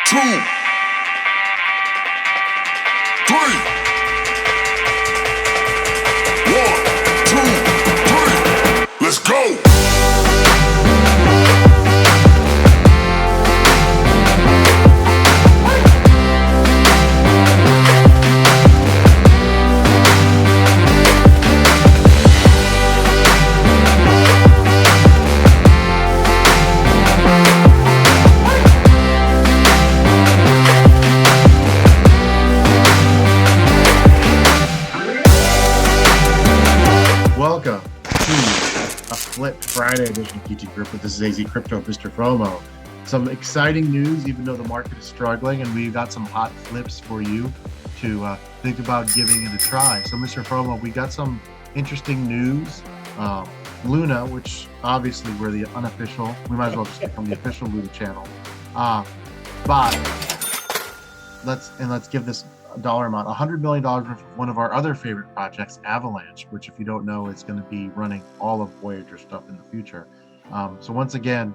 2, 3. 1, 2, 3. Let's go. Welcome to a Flip Friday edition of PT Group with this is AZcrypto and MrFOMO. Some exciting news, even though the market is struggling, and we've got some hot flips for you to think about giving it a try. So, MrFOMO, we got some interesting news. Luna, which obviously we're the unofficial, we might as well just get from the official Luna channel. But let's give this dollar amount, $100 million worth of one of our other favorite projects, Avalanch, which, if you don't know, is going to be running all of Voyager stuff in the future. So once again,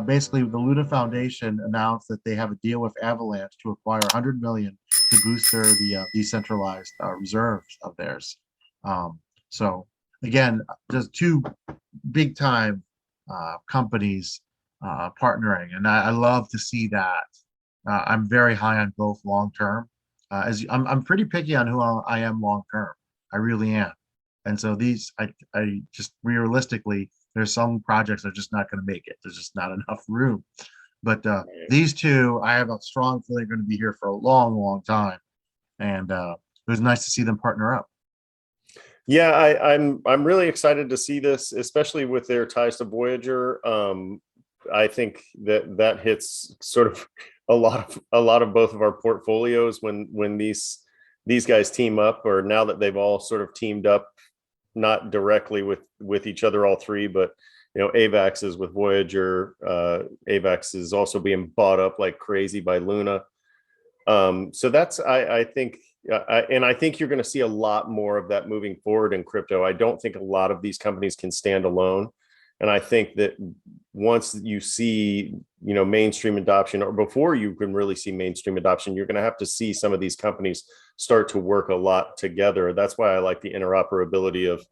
basically the Luna Foundation announced that they have a deal with Avalanch to acquire 100 million to boost the decentralized reserves of theirs. So again, just two big time companies partnering, and I love to see that. I'm very high on both long term. As I'm pretty picky on who I am long term. I really am. And so these, I just realistically, there's some projects that are just not going to make it. There's just not enough room. But these two, I have a strong feeling are going to be here for a long, long time. And it was nice to see them partner up. Yeah, I'm really excited to see this, especially with their ties to Voyager. I think that hits sort of a lot of both of our portfolios when these guys team up, or now that they've all sort of teamed up, not directly with each other, all three, but AVAX is with Voyager. AVAX is also being bought up like crazy by Luna. So that's I think you're going to see a lot more of that moving forward in crypto. I don't think a lot of these companies can stand alone. And I think that once you see, mainstream adoption, or before you can really see mainstream adoption, you're going to have to see some of these companies start to work a lot together. That's why I like the interoperability of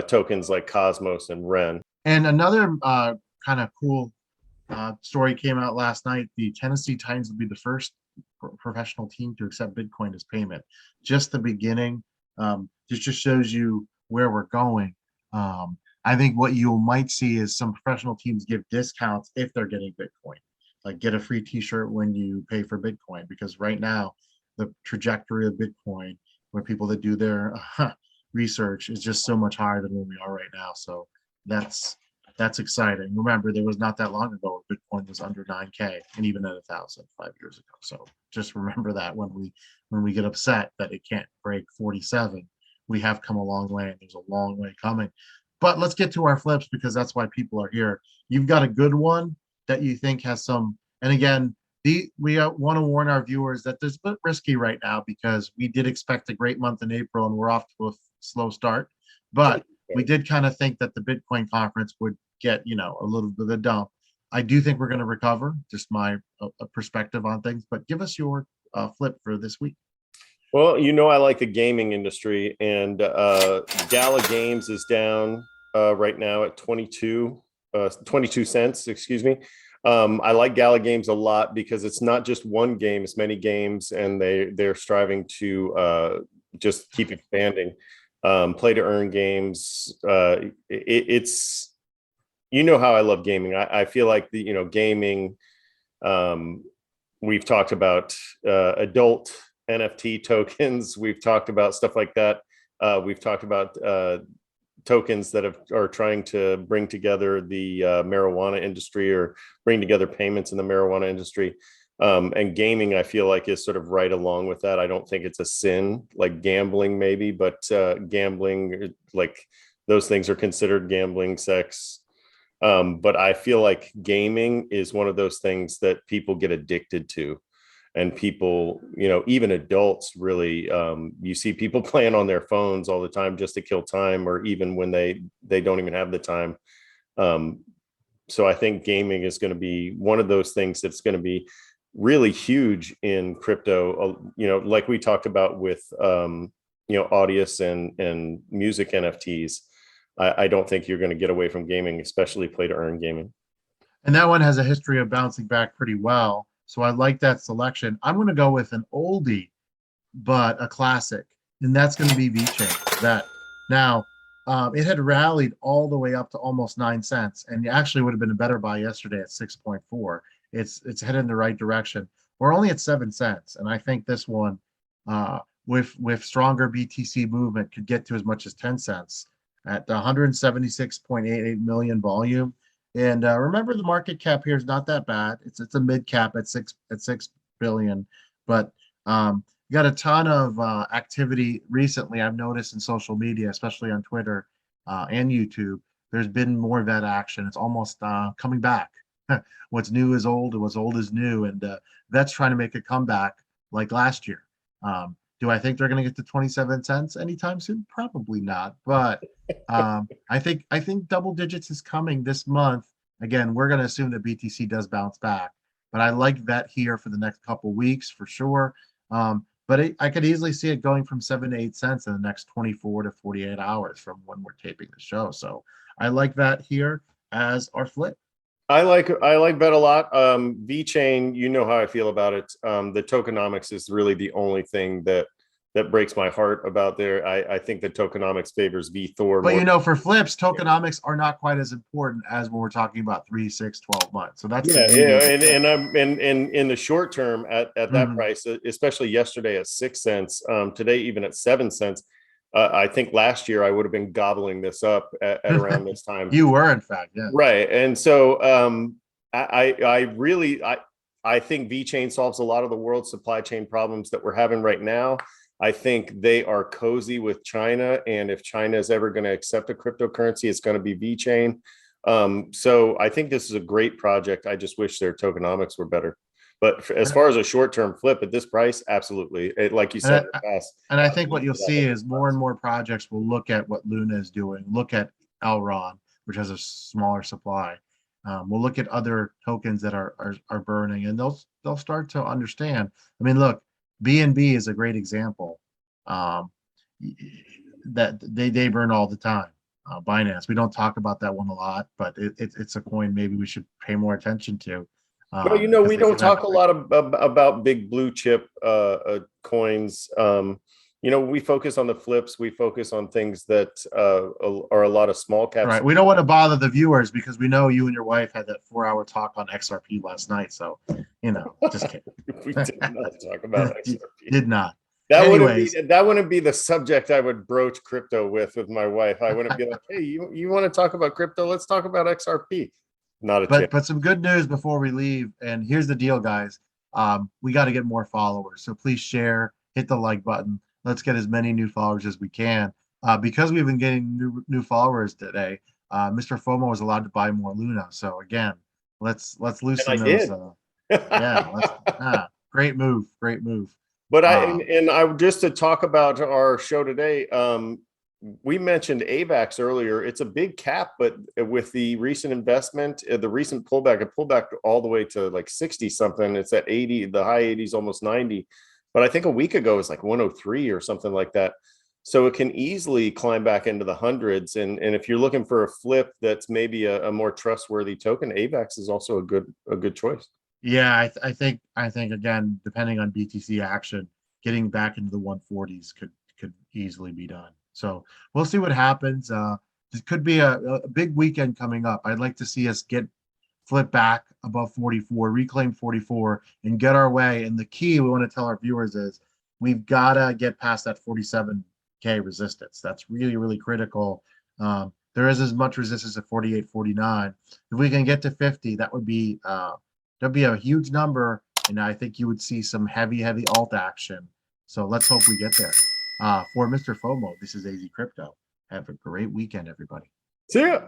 tokens like Cosmos and Ren. And another kind of cool story came out last night. The Tennessee Titans will be the first professional team to accept Bitcoin as payment. Just the beginning. This just shows you where we're going. I think what you might see is some professional teams give discounts if they're getting Bitcoin, like get a free t-shirt when you pay for Bitcoin, because right now the trajectory of Bitcoin, where people that do their research, is just so much higher than where we are right now. So that's exciting. Remember, there was not that long ago where Bitcoin was under 9K and even at 1,000 5 years ago. So just remember that when we get upset that it can't break 47, we have come a long way, and there's a long way coming. But let's get to our flips, because that's why people are here. You've got a good one that you think has some, and again, we want to warn our viewers that there's a bit risky right now, because we did expect a great month in April and we're off to a slow start. But we did kind of think that the Bitcoin conference would get, a little bit of a dump. I do think we're going to recover, just my perspective on things. But give us your flip for this week. Well, I like the gaming industry, and Gala Games is down right now at 22 cents, excuse me. I like Gala Games a lot because it's not just one game, it's many games, and they're striving to just keep expanding. Play to earn games. It's how I love gaming. I feel like gaming, we've talked about adult NFT tokens. We've talked about stuff like that. We've talked about tokens that are trying to bring together the marijuana industry, or bring together payments in the marijuana industry. And gaming, I feel like, is sort of right along with that. I don't think it's a sin like gambling, maybe, but gambling, like those things are considered gambling, sex. But I feel like gaming is one of those things that people get addicted to. And people, even adults, really, you see people playing on their phones all the time just to kill time, or even when they don't even have the time. So I think gaming is going to be one of those things that's going to be really huge in crypto. Like we talked about with Audius and music NFTs. I don't think you're going to get away from gaming, especially play to earn gaming. And that one has a history of bouncing back pretty well. So I like that selection. I'm going to go with an oldie, but a classic, and that's going to be VeChain. That now it had rallied all the way up to almost 9 cents, and actually would have been a better buy yesterday at 6.4. It's headed in the right direction. We're only at 7 cents, and I think this one, with stronger BTC movement, could get to as much as 10 cents at 176.88 million volume. And remember, the market cap here is not that bad. It's a mid cap at 6 billion, but you got a ton of activity recently. I've noticed in social media, especially on Twitter and YouTube. There's been more of that action. It's almost coming back. What's new is old, and what's old is new, and that's trying to make a comeback like last year. Do I think they're going to get to 27 cents anytime soon? Probably not. But I think double digits is coming this month. Again, we're going to assume that BTC does bounce back, but I like that here for the next couple weeks for sure. But I could easily see it going from 7 to 8 cents in the next 24 to 48 hours from when we're taping the show. So I like that here as our flip. I like Bet a lot. VeChain, you know how I feel about it. The tokenomics is really the only thing that breaks my heart about there. I think the tokenomics favors VeThor. But for flips, tokenomics are not quite as important as when we're talking about 3, 6, 12 months. So that's and I'm in the short term at that price, especially yesterday at 6 cents, today even at 7 cents. I think last year I would have been gobbling this up at around this time. You were, in fact, yeah. Right. And so I think VeChain solves a lot of the world's supply chain problems that we're having right now. I think they are cozy with China, and if China is ever going to accept a cryptocurrency, it's going to be VeChain. So I think this is a great project. I just wish their tokenomics were better. But as far as a short-term flip at this price, absolutely. Like you said, and I think what you'll see is more and more projects will look at what Luna is doing, look at Elron, which has a smaller supply. We'll look at other tokens that are burning, and they'll start to understand. I mean, look, BNB is a great example. That they burn all the time. Binance, we don't talk about that one a lot, but it's a coin maybe we should pay more attention to. Well, we don't talk a lot about big blue chip coins. We focus on the flips. We focus on things that are a lot of small caps. Right. We don't want to bother the viewers because we know you and your wife had that 4-hour talk on XRP last night. So, just kidding. We did not talk about XRP. Did not. That wouldn't be the subject I would broach crypto with my wife. I wouldn't be like, hey, you want to talk about crypto? Let's talk about XRP. But some good news before we leave. And here's the deal, guys. We got to get more followers. So please share, hit the like button. Let's get as many new followers as we can. Because we've been getting new followers today, MrFOMO was allowed to buy more Luna. So again, let's loosen those. Great move. But I just to talk about our show today, we mentioned AVAX earlier. It's a big cap, but with the recent investment, the recent pullback, it pulled back all the way to like 60 something. It's at 80, the high 80s, almost 90. But I think a week ago it was like 103 or something like that. So it can easily climb back into the hundreds. And if you're looking for a flip that's maybe a more trustworthy token, AVAX is also a good choice. Yeah, I think again, depending on BTC action, getting back into the 140s could easily be done. So we'll see what happens. This could be a big weekend coming up. I'd like to see us flip back above 44, reclaim 44, and get our way. And the key we want to tell our viewers is we've got to get past that 47K resistance. That's really, really critical. There is as much resistance at 48, 49. If we can get to 50, that'd be a huge number. And I think you would see some heavy alt action. So let's hope we get there. For MrFOMO, this is AZcrypto. Have a great weekend, everybody. See ya.